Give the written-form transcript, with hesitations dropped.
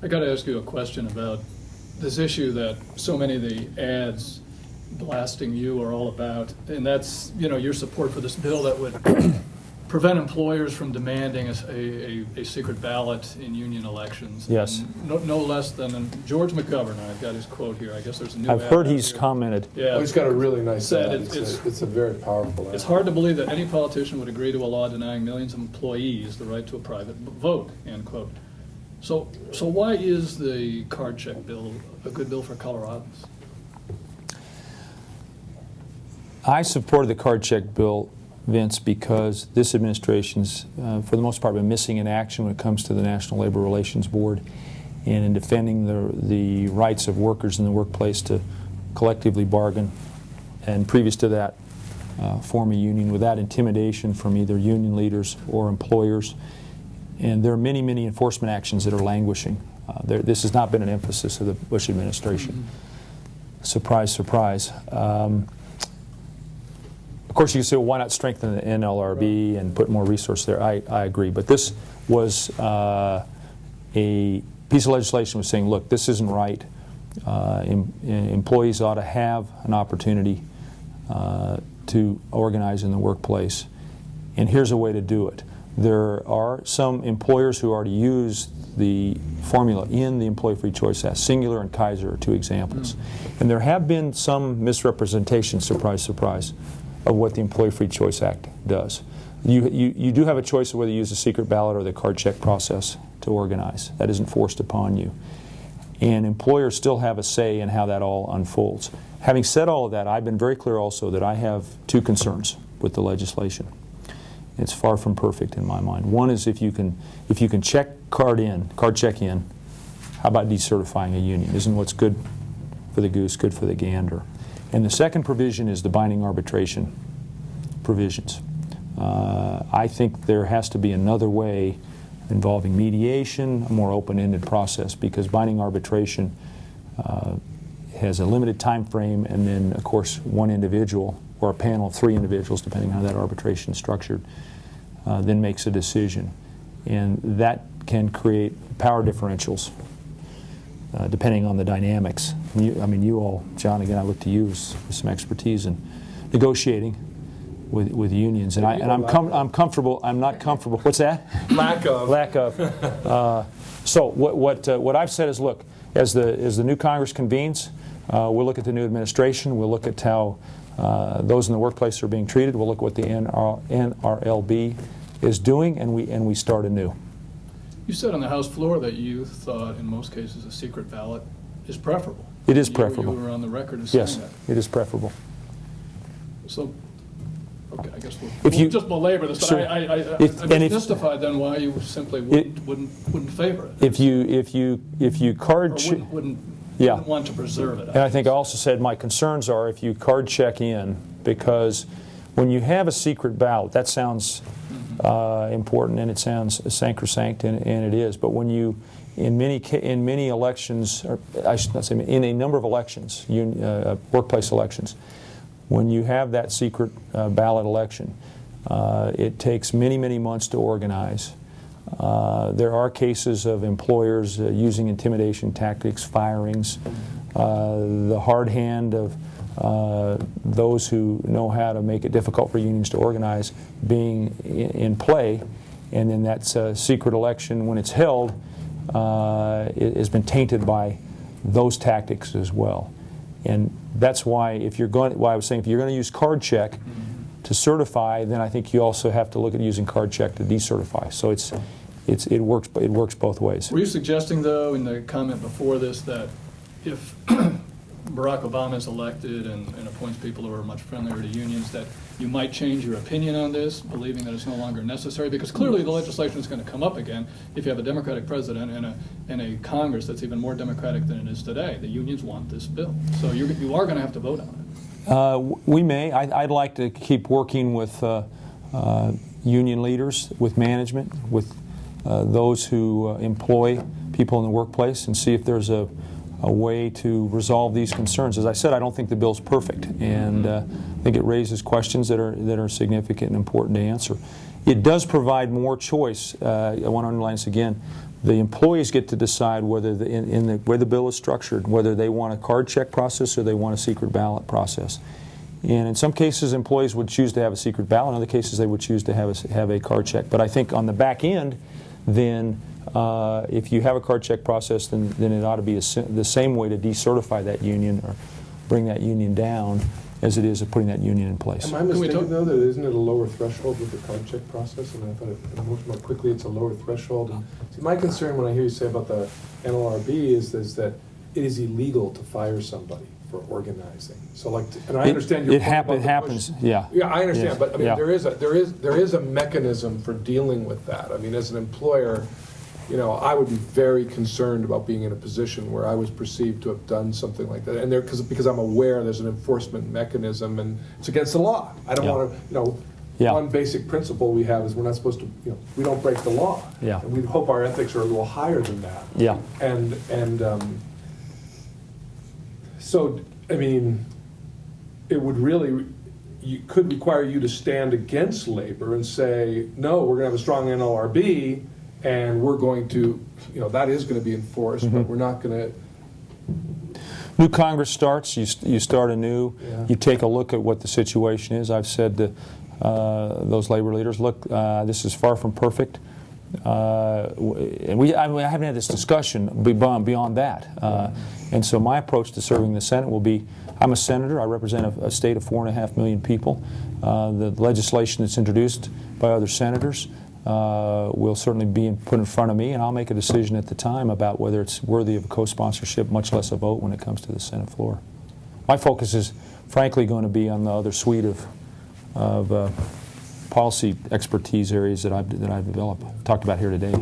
I got to ask you a question about this issue that so many of the ads blasting you are all about, and that's, your support for this bill that would prevent employers from demanding a secret ballot in union elections. Yes. And no less than George McGovern, I've got his quote here. I guess there's a new I've ad heard out he's here. commented. Yeah. Oh, he's got a really nice Said ad. It's a very powerful ad. It's hard to believe that any politician would agree to a law denying millions of employees the right to a private vote, end quote. So why is the card check bill a good bill for Coloradans? I supported the card check bill, Vince, because this administration's, for the most part, been missing in action when it comes to the National Labor Relations Board and in defending the rights of workers in the workplace to collectively bargain, and previous to that, form a union without intimidation from either union leaders or employers. And there are many, many enforcement actions that are languishing. This has not been an emphasis of the Bush administration. Mm-hmm. Surprise, surprise. Of course, you can say, well, why not strengthen the NLRB and put more resource there? I agree. But this was a piece of legislation was saying, look, this isn't right. Employees ought to have an opportunity to organize in the workplace. And here's a way to do it. There are some employers who already use the formula in the Employee Free Choice Act. Singular and Kaiser are two examples. And there have been some misrepresentations, surprise, surprise, of what the Employee Free Choice Act does. You do have a choice of whether you use a secret ballot or the card check process to organize. That isn't forced upon you. And employers still have a say in how that all unfolds. Having said all of that, I've been very clear also that I have two concerns with the legislation. It's far from perfect in my mind. One is if you can card check in, how about decertifying a union? Isn't what's good for the goose good for the gander? And the second provision is the binding arbitration provisions. I think there has to be another way involving mediation, a more open-ended process, because binding arbitration has a limited time frame, and then, of course, one individual or a panel of three individuals, depending on how that arbitration is structured, then makes a decision. And that can create power differentials depending on the dynamics. You all, John, again, I look to you with some expertise in negotiating with unions, and I'm comfortable. I'm not comfortable. What's that? Lack of. So what I've said is, look, as the new Congress convenes, we'll look at the new administration. We'll look at how those in the workplace are being treated. We'll look at what the NRLB is doing, and we start anew. You said on the House floor that you thought, in most cases, a secret ballot is preferable. It is preferable. You were on the record as saying that. Yes, it is preferable. So, okay, I guess we'll just belabor this. Sure. I'm mystified then why you simply wouldn't favor it. If you card wouldn't want to preserve it. And I think I also said my concerns are if you card check in, because when you have a secret ballot, that sounds important and it sounds sacrosanct, and it is. But when you, in many elections, or I should not say, in a number of elections, workplace elections, when you have that secret ballot election, it takes many, many months to organize. There are cases of employers using intimidation tactics, firings, the hard hand of those who know how to make it difficult for unions to organize being in play, and then that secret election, when it's held, it has been tainted by those tactics as well. And that's why I was saying if you're going to use card check to certify, then I think you also have to look at using card check to decertify. So it works both ways. Were you suggesting, though, in the comment before this, that if Barack Obama is elected and appoints people who are much friendlier to unions, that you might change your opinion on this, believing that it's no longer necessary? Because clearly the legislation is going to come up again if you have a Democratic president and a Congress that's even more Democratic than it is today. The unions want this bill. So you are going to have to vote on it. We may. I'd like to keep working with union leaders, with management, with those who employ people in the workplace, and see if there's a way to resolve these concerns. As I said, I don't think the bill's perfect, and I think it raises questions that are significant and important to answer. It does provide more choice. I want to underline this again. The employees get to decide whether in the way the bill is structured, whether they want a card check process or they want a secret ballot process. And in some cases, employees would choose to have a secret ballot. In other cases, they would choose to have a card check. But I think on the back end, then if you have a card check process, then it ought to be the same way to decertify that union or bring that union down as it is of putting that union in place. Am I mistaken, though, that isn't it a lower threshold with the card check process? And I thought much more quickly it's a lower threshold. And see, my concern when I hear you say about the NLRB is that it is illegal to fire somebody for organizing. So, like, and I understand your point about It happens. push. Yeah. Yeah, I understand, Yes. but I mean, Yeah. there is a mechanism for dealing with that. I mean, as an employer, you know, I would be very concerned about being in a position where I was perceived to have done something like that, and because I'm aware there's an enforcement mechanism and it's against the law. I don't Yeah. want to, you know. Yeah. One basic principle we have is we're not supposed to, you know, we don't break the law. Yeah. And we hope our ethics are a little higher than that. Yeah. So, I mean, it would really, you could require you to stand against labor and say, no, we're going to have a strong NLRB, and we're going to, you know, that is going to be enforced, but we're not going to. New Congress starts, you start anew, Yeah. you take a look at what the situation is. I've said to those labor leaders, look, this is far from perfect. And I haven't had this discussion beyond that. And so my approach to serving the Senate will be, I'm a senator, I represent a state of 4.5 million people. The legislation that's introduced by other senators will certainly be put in front of me, and I'll make a decision at the time about whether it's worthy of a co-sponsorship, much less a vote when it comes to the Senate floor. My focus is frankly going to be on the other suite of policy expertise areas that I've developed, talked about here today.